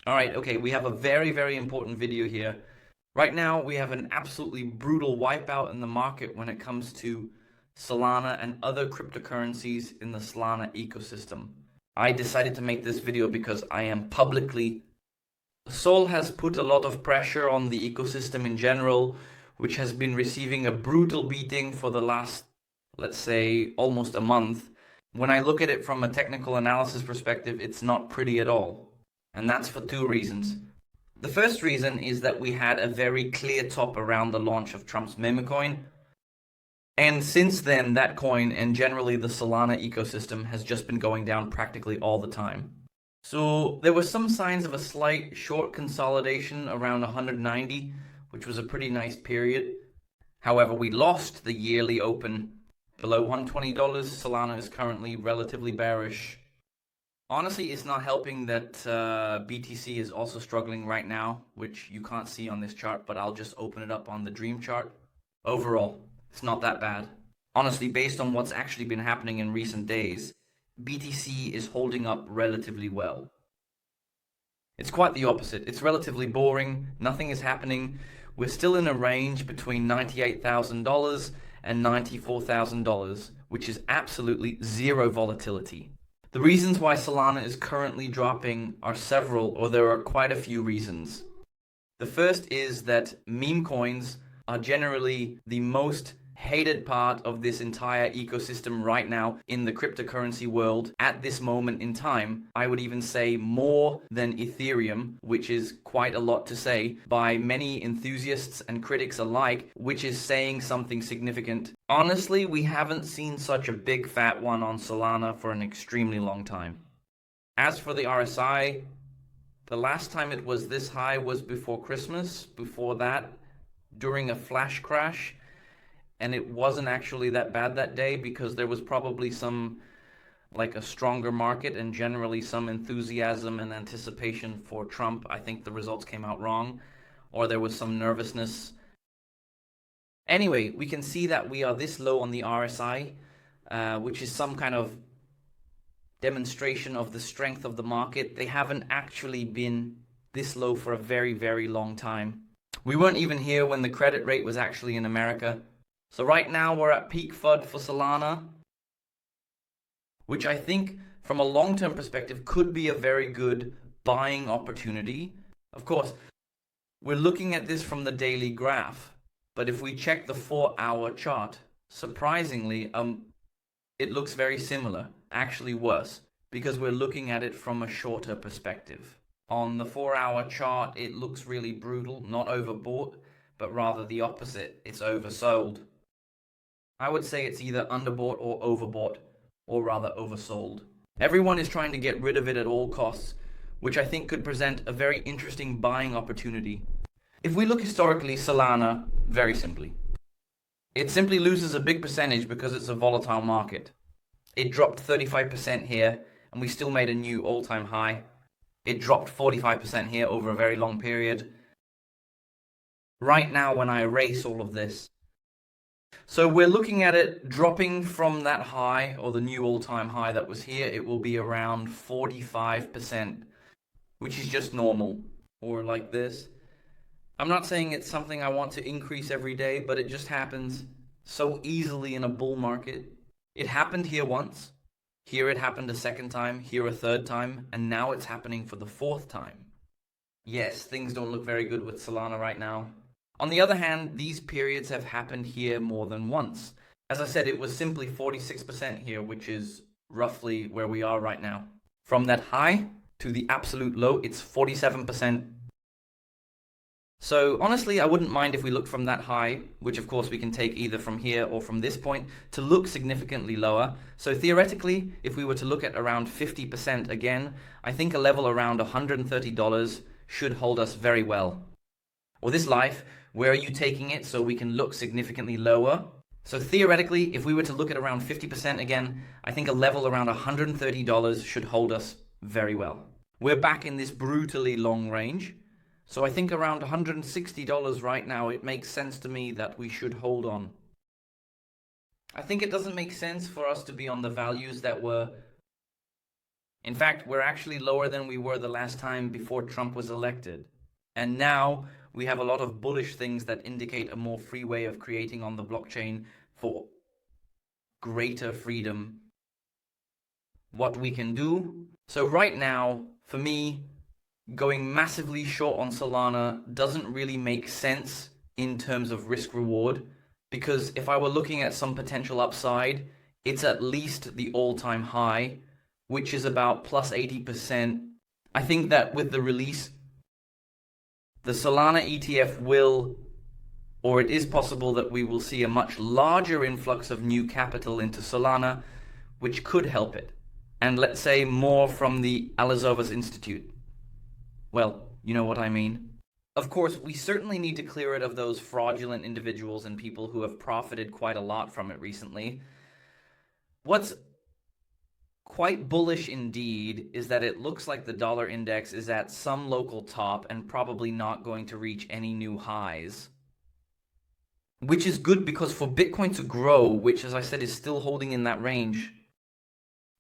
All right, okay, we have a very, very important video here. Right now, we have an absolutely brutal wipeout in the market when it comes to Solana and other cryptocurrencies in the Solana ecosystem. I decided to make this video because I am publicly... Sol has put a lot of pressure on the ecosystem in general, which has been receiving a brutal beating for the last, let's say, almost a month. When I look at it from a technical analysis perspective, it's not pretty at all. And that's for two reasons. The first reason is that we had a very clear top around the launch of Trump's meme coin. And since then, that coin and generally the Solana ecosystem has just been going down practically all the time. So there were some signs of a slight short consolidation around 190, which was a pretty nice period. However, we lost the yearly open below $120. Solana is currently relatively bearish. Honestly, it's not helping that BTC is also struggling right now, which you can't see on this chart, but I'll just open it up on the Dream chart. Overall, it's not that bad. Honestly, based on what's actually been happening in recent days, BTC is holding up relatively well. It's quite the opposite. It's relatively boring. Nothing is happening. We're still in a range between $98,000 and $94,000, which is absolutely zero volatility. The reasons why Solana is currently dropping are several, or there are quite a few reasons. The first is that meme coins are generally the most hated part of this entire ecosystem right now in the cryptocurrency world at this moment in time. I would even say more than Ethereum, which is quite a lot to say by many enthusiasts and critics alike, which is saying something significant. Honestly, we haven't seen such a big fat one on Solana for an extremely long time. As for the RSI, the last time it was this high was before Christmas. Before that, during a flash crash, and it wasn't actually that bad that day because there was probably some, like a stronger market and generally some enthusiasm and anticipation for Trump. I think the results came out wrong, or there was some nervousness. Anyway, we can see that we are this low on the RSI, which is some kind of demonstration of the strength of the market. They haven't actually been this low for a very, very long time. We weren't even here when the credit rate was actually in America. So right now we're at peak FUD for Solana, which I think from a long-term perspective could be a very good buying opportunity. Of course, we're looking at this from the daily graph, but if we check the 4-hour chart, surprisingly, it looks very similar, actually worse, because we're looking at it from a shorter perspective. On the 4-hour chart, it looks really brutal, not overbought, but rather the opposite, it's oversold. I would say it's either underbought or overbought, or rather oversold. Everyone is trying to get rid of it at all costs, which I think could present a very interesting buying opportunity. If we look historically, Solana, very simply, it simply loses a big percentage because it's a volatile market. It dropped 35% here, and we still made a new all-time high. It dropped 45% here over a very long period. Right now, when I erase all of this, so we're looking at it dropping from that high, or the new all-time high that was here, it will be around 45%, which is just normal, or like this. I'm not saying it's something I want to increase every day, but it just happens so easily in a bull market. It happened here once, here it happened a second time, here a third time, and now it's happening for the fourth time. Yes, things don't look very good with Solana right now. On the other hand, these periods have happened here more than once. As I said, it was simply 46% here, which is roughly where we are right now. From that high to the absolute low, it's 47%. So honestly, I wouldn't mind if we looked from that high, which of course we can take either from here or from this point, to look significantly lower. So theoretically, if we were to look at around 50% again, I think a level around $130 should hold us very well. Or this life, where are you taking it so we can look significantly lower? So theoretically, if we were to look at around 50% again, I think a level around $130 should hold us very well. We're back in this brutally long range. So I think around $160 right now, it makes sense to me that we should hold on. I think it doesn't make sense for us to be on the values that were In fact, we're actually lower than we were the last time before Trump was elected. And now we have a lot of bullish things that indicate a more free way of creating on the blockchain for greater freedom. What we can do. So right now, for me, going massively short on Solana doesn't really make sense in terms of risk reward, because if I were looking at some potential upside, it's at least the all-time high, which is about plus 80%. I think that with the release, the Solana ETF will, or it is possible that we will see a much larger influx of new capital into Solana, which could help it. And let's say more from the Alazovas Institute. Well, you know what I mean. Of course, we certainly need to clear it of those fraudulent individuals and people who have profited quite a lot from it recently. What's quite bullish indeed is that it looks like the dollar index is at some local top and probably not going to reach any new highs. Which is good, because for Bitcoin to grow, which as I said is still holding in that range,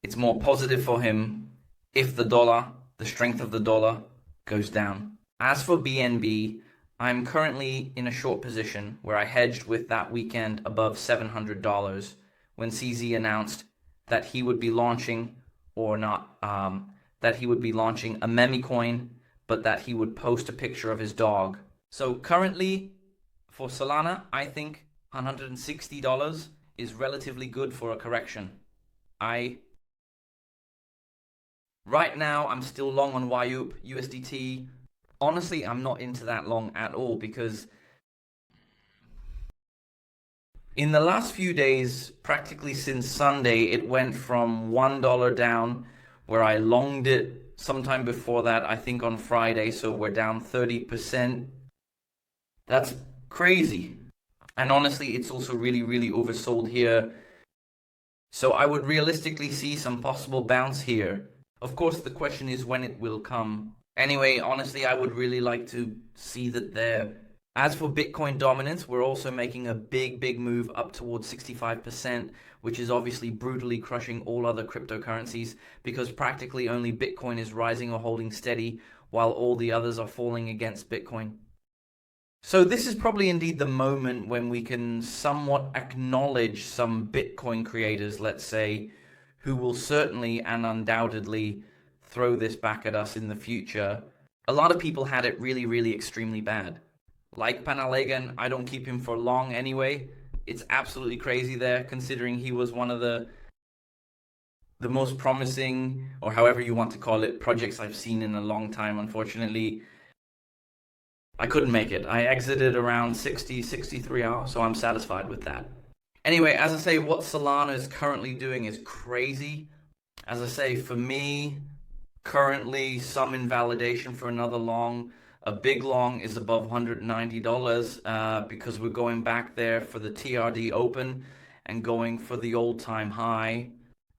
it's more positive for him if the dollar, the strength of the dollar, goes down. As for BNB, I'm currently in a short position where I hedged with that weekend above $700 when CZ announced that he would be launching, or not, that he would be launching a meme coin, but that he would post a picture of his dog. So currently, for Solana, I think $160 is relatively good for a correction. Right now, I'm still long on YUP, USDT. Honestly, I'm not into that long at all, because in the last few days, practically since Sunday, it went from $1 down, where I longed it sometime before that, I think on Friday, so we're down 30%. That's crazy. And honestly, it's also really, really oversold here. So I would realistically see some possible bounce here. Of course, the question is when it will come. Anyway, honestly, I would really like to see that there. As for Bitcoin dominance, we're also making a big move up towards 65%, which is obviously brutally crushing all other cryptocurrencies, because practically only Bitcoin is rising or holding steady, while all the others are falling against Bitcoin. So this is probably indeed the moment when we can somewhat acknowledge some Bitcoin creators, let's say, who will certainly and undoubtedly throw this back at us in the future. A lot of people had it really extremely bad. Like Panalegan, I don't keep him for long anyway. It's absolutely crazy there, considering he was one of the most promising, or however you want to call it, projects I've seen in a long time. Unfortunately, I couldn't make it. I exited around 63 hours, so I'm satisfied with that. Anyway, as I say, what Solana is currently doing is crazy. As I say, for me, currently some invalidation for another long. A big long is above $190 because we're going back there for the TRD open and going for the all-time high.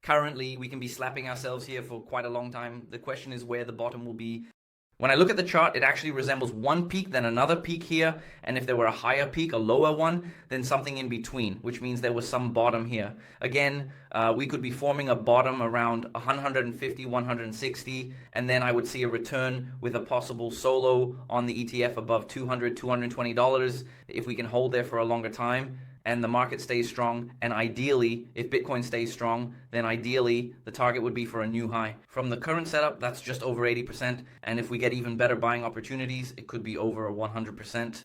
Currently, we can be slapping ourselves here for quite a long time. The question is where the bottom will be. When I look at the chart, it actually resembles one peak, then another peak here, and if there were a higher peak, a lower one, then something in between, which means there was some bottom here. Again, we could be forming a bottom around 150, 160, and then I would see a return with a possible solo on the ETF above $200, $220 if we can hold there for a longer time and the market stays strong. And ideally, if Bitcoin stays strong, then ideally the target would be for a new high. From the current setup, that's just over 80%. And if we get even better buying opportunities, it could be over 100%.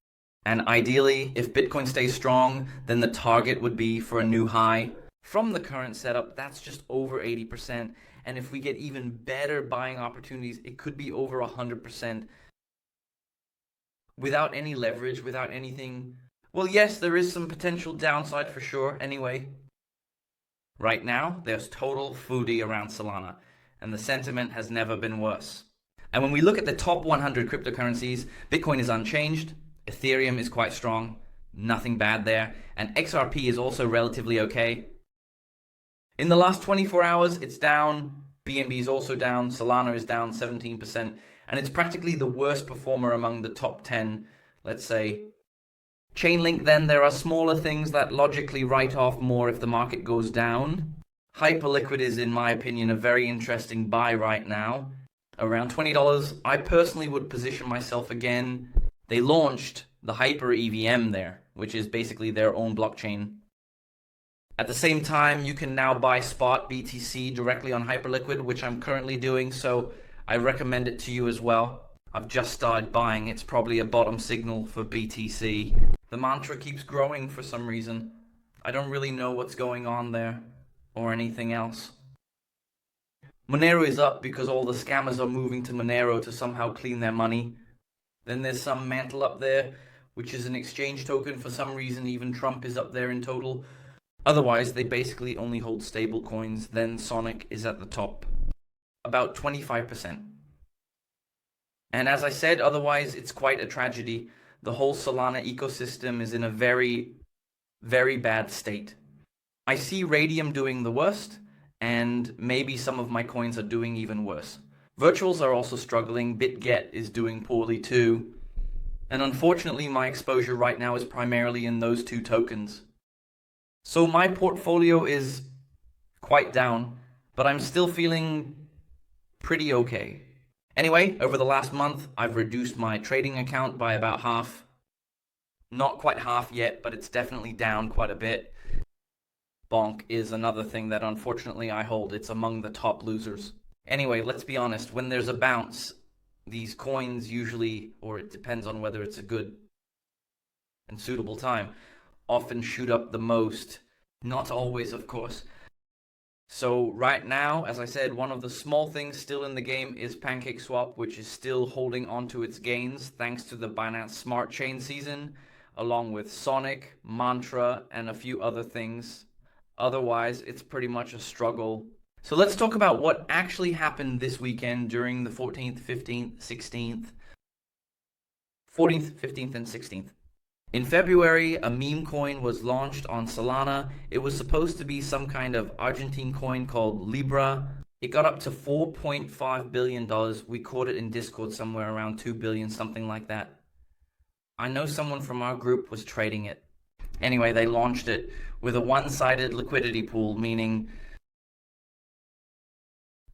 And ideally, if Bitcoin stays strong, then the target would be for a new high. From the current setup, that's just over 80%. And if we get even better buying opportunities, it could be over 100%. Without any leverage, without anything. Well, yes, there is some potential downside for sure. Anyway, right now, there's total foodie around Solana, and the sentiment has never been worse. And when we look at the top 100 cryptocurrencies, Bitcoin is unchanged, Ethereum is quite strong, nothing bad there, and XRP is also relatively okay. In the last 24 hours, it's down, BNB is also down, Solana is down 17%, and it's practically the worst performer among the top 10, let's say. Chainlink, then, there are smaller things that logically write off more if the market goes down. Hyperliquid is, in my opinion, a very interesting buy right now. Around $20, I personally would position myself again. They launched the Hyper EVM there, which is basically their own blockchain. At the same time, you can now buy spot BTC directly on Hyperliquid, which I'm currently doing, so I recommend it to you as well. I've just started buying. It's probably a bottom signal for BTC. The mantra keeps growing for some reason. I don't really know what's going on there or anything else. Monero is up because all the scammers are moving to Monero to somehow clean their money. Then there's some Mantle up there, which is an exchange token. For some reason, even Trump is up there in total. Otherwise, they basically only hold stable coins. Then Sonic is at the top, about 25%. And as I said, otherwise, it's quite a tragedy. The whole Solana ecosystem is in a very, very bad state. I see Radium doing the worst, and maybe some of my coins are doing even worse. Virtuals are also struggling. BitGet is doing poorly too. And unfortunately, my exposure right now is primarily in those two tokens. So my portfolio is quite down, but I'm still feeling pretty okay. Anyway, over the last month, I've reduced my trading account by about half. Not quite half yet, but it's definitely down quite a bit. Bonk is another thing that unfortunately I hold. It's among the top losers. Anyway, let's be honest. When there's a bounce, these coins usually, or it depends on whether it's a good and suitable time, often shoot up the most. Not always, of course. So right now, as I said, one of the small things still in the game is PancakeSwap, which is still holding on to its gains thanks to the Binance Smart Chain season, along with Sonic, Mantra, and a few other things. Otherwise, it's pretty much a struggle. So let's talk about what actually happened this weekend during the 14th, 15th, 16th, 14th, 15th, and 16th. In February, a meme coin was launched on Solana. It was supposed to be some kind of Argentine coin called Libra. It got up to $4.5 billion. We caught it in Discord somewhere around 2 billion, something like that. I know someone from our group was trading it. Anyway, they launched it with a one-sided liquidity pool, meaning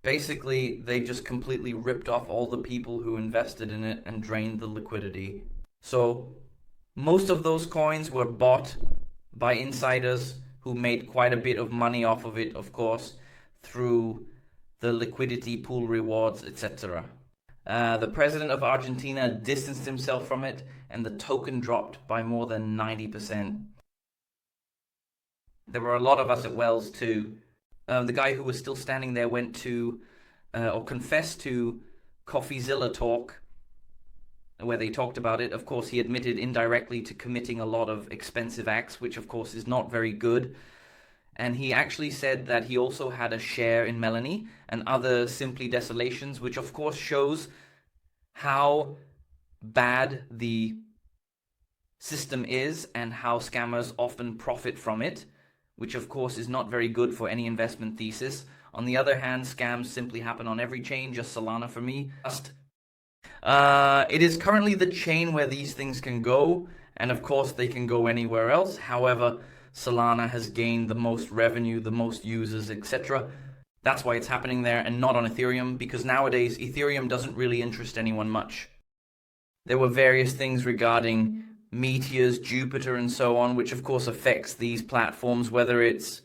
basically they just completely ripped off all the people who invested in it and drained the liquidity. So most of those coins were bought by insiders who made quite a bit of money off of it, of course, through the liquidity pool rewards, etc. The president of Argentina distanced himself from it, and the token dropped by more than 90%. There were a lot of us at Wells too. The guy who was still standing there went to, or confessed to, CoffeeZilla talk, where they talked about it. Of course, he admitted indirectly to committing a lot of expensive acts, which of course is not very good. And he actually said that he also had a share in Melanie and other Simply Desolations, which of course shows how bad the system is and how scammers often profit from it, which of course is not very good for any investment thesis. On the other hand, scams simply happen on every chain, just Solana for me. It is currently the chain where these things can go, and of course they can go anywhere else. However, Solana has gained the most revenue, the most users, etc. That's why it's happening there and not on Ethereum, because nowadays Ethereum doesn't really interest anyone much. There were various things regarding Meteors, Jupiter, and so on, which of course affects these platforms, whether it's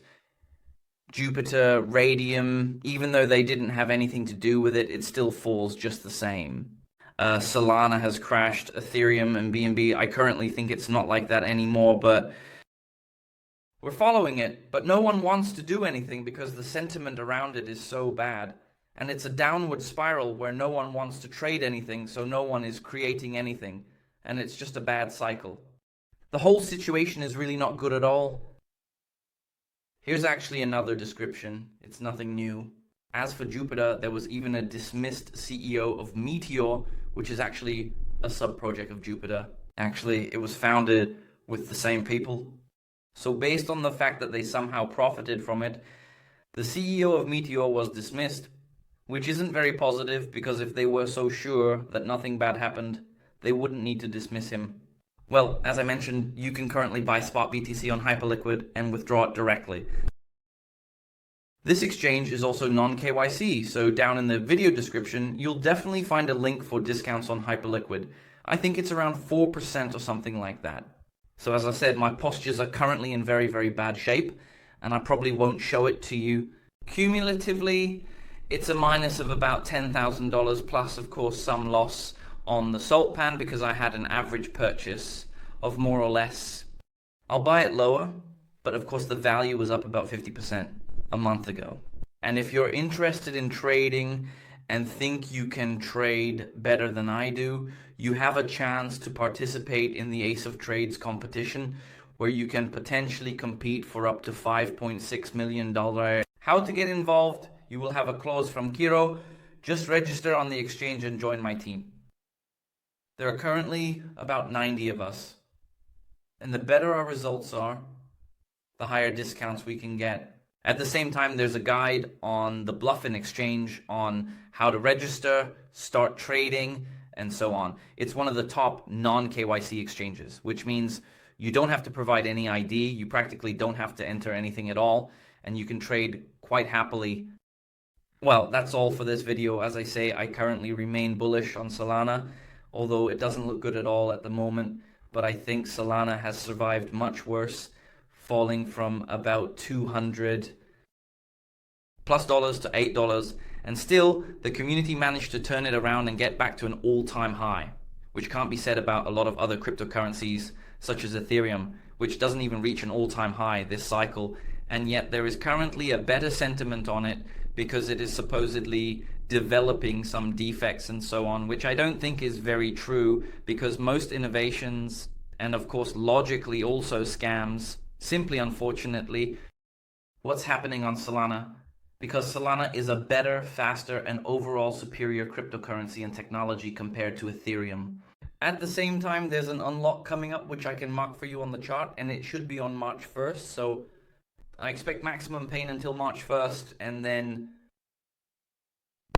Jupiter, Radium. Even though they didn't have anything to do with it, it still falls just the same. Solana has crashed, Ethereum and BNB. I currently think it's not like that anymore, but we're following it. But no one wants to do anything because the sentiment around it is so bad. And it's a downward spiral where no one wants to trade anything, so no one is creating anything. And it's just a bad cycle. The whole situation is really not good at all. Here's actually another description. It's nothing new. As for Jupiter, there was even a dismissed CEO of Meteor, which is actually a sub-project of Jupiter. Actually, it was founded with the same people. So based on the fact that they somehow profited from it, the CEO of Meteor was dismissed, which isn't very positive, because if they were so sure that nothing bad happened, they wouldn't need to dismiss him. Well, as I mentioned, you can currently buy spot BTC on Hyperliquid and withdraw it directly. This exchange is also non-KYC, so down in the video description, you'll definitely find a link for discounts on Hyperliquid. I think it's around 4% or something like that. So as I said, my postures are currently in very, very bad shape, and I probably won't show it to you. Cumulatively, it's a minus of about $10,000 plus, of course, some loss on the salt pan because I had an average purchase of more or less. I'll buy it lower, but of course the value was up about 50% a month ago. And if you're interested in trading and think you can trade better than I do, you have a chance to participate in the Ace of Trades competition where you can potentially compete for up to $5.6 million. How to get involved? You will have a clause from Kiro. Just register on the exchange and join my team. There are currently about 90 of us. And the better our results are, the higher discounts we can get. At the same time, there's a guide on the BLOFIN exchange on how to register, start trading, and so on. It's one of the top non-KYC exchanges, which means you don't have to provide any ID, you practically don't have to enter anything at all, and you can trade quite happily. Well, that's all for this video. As I say, I currently remain bullish on Solana, although it doesn't look good at all at the moment, but I think Solana has survived much worse, falling from about $200+ to $8, and still the community managed to turn it around and get back to an all-time high, which can't be said about a lot of other cryptocurrencies such as Ethereum, which doesn't even reach an all-time high this cycle, and yet there is currently a better sentiment on it because it is supposedly developing some defects and so on, which I don't think is very true because most innovations, and of course logically also scams, simply unfortunately, what's happening on Solana, because Solana is a better, faster, and overall superior cryptocurrency and technology compared to Ethereum. At the same time, there's an unlock coming up which I can mark for you on the chart, and it should be on March 1st, so I expect maximum pain until March 1st, and then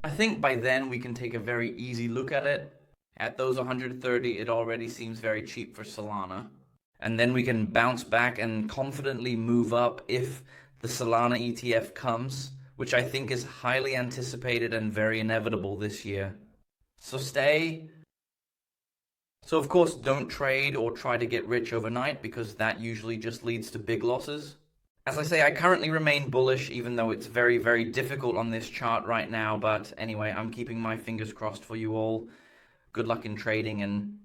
I think by then we can take a very easy look at it. At those 130, it already seems very cheap for Solana. And then we can bounce back and confidently move up if the Solana ETF comes, which I think is highly anticipated and very inevitable this year. So of course, don't trade or try to get rich overnight because that usually just leads to big losses. As I say, I currently remain bullish even though it's very, very difficult on this chart right now. But anyway, I'm keeping my fingers crossed for you all. Good luck in trading, and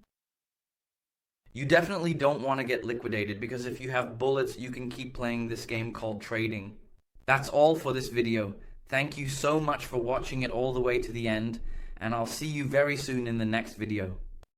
you definitely don't want to get liquidated because if you have bullets, you can keep playing this game called trading. That's all for this video. Thank you so much for watching it all the way to the end, and I'll see you very soon in the next video.